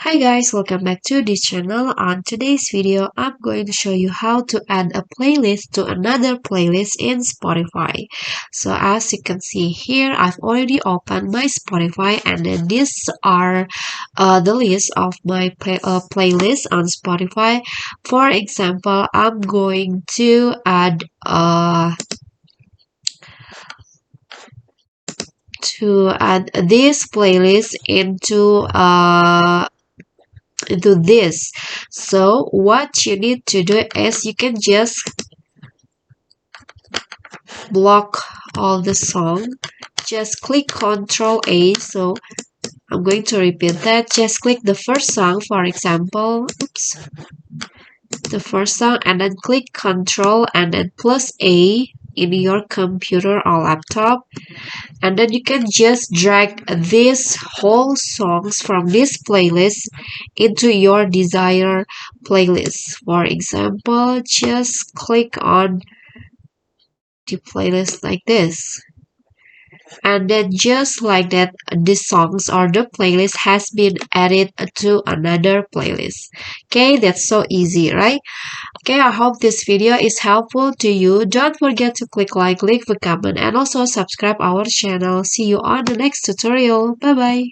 Hi guys, welcome back to this channel. On today's video, I'm going to show you how to add a playlist to another playlist in Spotify. So as you can see here, I've already opened my Spotify and then these are the list of my playlist on Spotify. For example, I'm going to add this playlist into this. So what you need to do is you can just block all the song. Just click Ctrl A. So I'm going to repeat that. Just click the first song, for example, the first song, and then click Ctrl and then plus A in your computer or laptop, and then you can just drag these whole songs from this playlist into your desired playlist. For example, just click on the playlist like this, and then just like that, the songs or the playlist has been added to another playlist. Okay, that's so easy, right? Okay, I hope this video is helpful to you. Don't forget to click like, leave a comment, and also subscribe our channel. See you on the next tutorial. Bye bye.